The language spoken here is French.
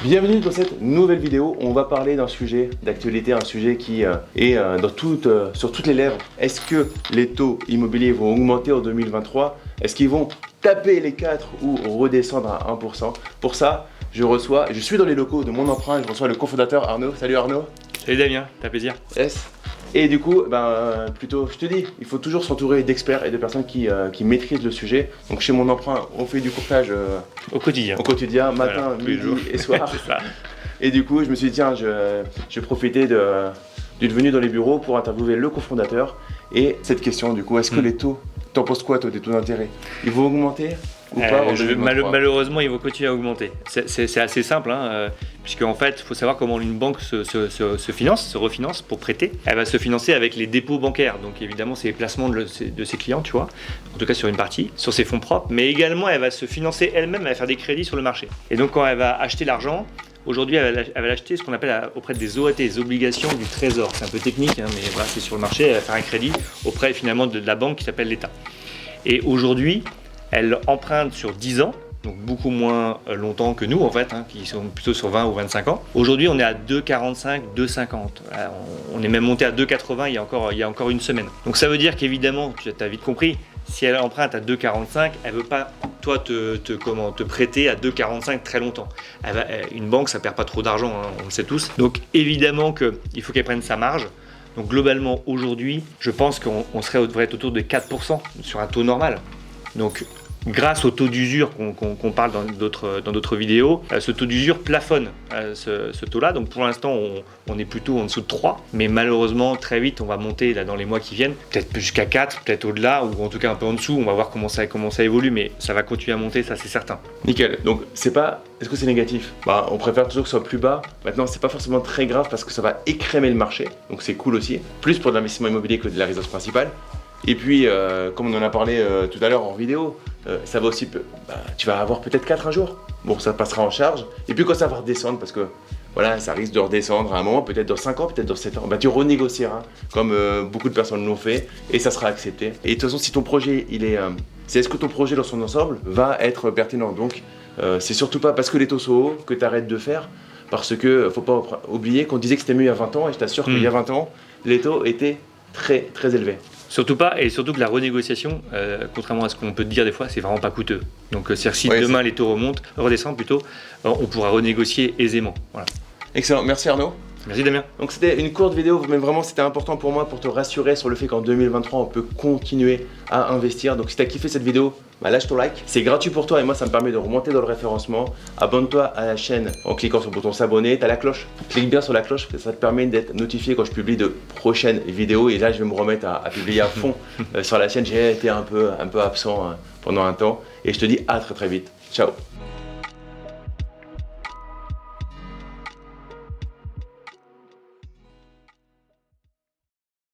Bienvenue dans cette nouvelle vidéo. On va parler d'un sujet d'actualité, un sujet qui est sur toutes les lèvres. Est-ce que les taux immobiliers vont augmenter en 2023? Est-ce qu'ils vont taper les 4 ou redescendre à 1%? Pour ça, je suis dans les locaux de Mon Emprunt, je reçois le cofondateur Arnaud. Salut Arnaud. Salut Damien, t'as plaisir. Yes. Et du coup, plutôt, je te dis, il faut toujours s'entourer d'experts et de personnes qui maîtrisent le sujet. Donc chez Mon Emprunt, on fait du courtage Au quotidien, matin, voilà, midi et soir. C'est ça. Et du coup, je me suis dit, tiens, je vais profiter d'une venue dans les bureaux pour interviewer le cofondateur. Et cette question, du coup, est-ce que les taux, t'en penses quoi toi des taux d'intérêt? Ils vont augmenter ou pas en 2023? Malheureusement, ils vont continuer à augmenter. C'est assez simple, puisque en fait, il faut savoir comment une banque se refinance pour prêter. Elle va se financer avec les dépôts bancaires. Donc évidemment, c'est les placements de ses clients, tu vois, en tout cas sur une partie, sur ses fonds propres. Mais également, elle va se financer elle-même, elle va faire des crédits sur le marché. Et donc quand elle va acheter l'argent, aujourd'hui, elle va l'acheter ce qu'on appelle auprès des OAT, des obligations du trésor. C'est un peu technique, mais voilà, c'est sur le marché. Elle va faire un crédit auprès finalement de la banque qui s'appelle l'État. Et aujourd'hui, elle emprunte sur 10 ans, donc beaucoup moins longtemps que nous en fait, qui sont plutôt sur 20 ou 25 ans. Aujourd'hui, on est à 2,45, 2,50. On est même monté à 2,80 il y a encore une semaine. Donc ça veut dire qu'évidemment, tu as vite compris, si elle emprunte à 2,45, elle ne veut pas toi te prêter à 2,45 très longtemps. Une banque, ça ne perd pas trop d'argent, on le sait tous. Donc évidemment qu'il faut qu'elle prenne sa marge. Donc globalement, aujourd'hui, je pense qu'on devrait être autour de 4% sur un taux normal. Donc grâce au taux d'usure qu'on parle dans d'autres vidéos, ce taux d'usure plafonne ce taux-là. Donc pour l'instant, on est plutôt en dessous de 3. Mais malheureusement, très vite, on va monter là, dans les mois qui viennent, peut-être jusqu'à 4, peut-être au-delà, ou en tout cas un peu en dessous. On va voir comment ça évolue, mais ça va continuer à monter, ça c'est certain. Nickel. Donc est-ce que c'est négatif? On préfère toujours que ce soit plus bas. Maintenant, c'est pas forcément très grave parce que ça va écrémer le marché. Donc c'est cool aussi. Plus pour de l'investissement immobilier que de la résidence principale. Et puis, comme on en a parlé tout à l'heure en vidéo, ça va aussi, tu vas avoir peut-être 4 un jour. Bon, ça passera en charge. Et puis quand ça va redescendre, parce que voilà, ça risque de redescendre à un moment, peut-être dans 5 ans, peut-être dans 7 ans, tu renégocieras, comme beaucoup de personnes l'ont fait, et ça sera accepté. Et de toute façon, si ton projet, est-ce que ton projet dans son ensemble va être pertinent? Donc, c'est surtout pas parce que les taux sont hauts que tu arrêtes de faire, parce que faut pas oublier qu'on disait que c'était mieux il y a 20 ans, et je t'assure qu'il y a 20 ans, les taux étaient très très élevés. Surtout pas, et surtout que la renégociation, contrairement à ce qu'on peut te dire des fois, c'est vraiment pas coûteux. Donc c'est-à-dire si demain les taux redescendent plutôt, on pourra renégocier aisément. Voilà. Excellent, merci Arnaud. Merci Damien. Donc c'était une courte vidéo, mais vraiment c'était important pour moi pour te rassurer sur le fait qu'en 2023 on peut continuer à investir. Donc si tu as kiffé cette vidéo, lâche ton like. C'est gratuit pour toi et moi ça me permet de remonter dans le référencement. Abonne-toi à la chaîne en cliquant sur le bouton s'abonner. Tu as la cloche. Clique bien sur la cloche, ça te permet d'être notifié quand je publie de prochaines vidéos. Et là je vais me remettre à publier à fond sur la chaîne. J'ai été un peu absent pendant un temps. Et je te dis à très très vite. Ciao.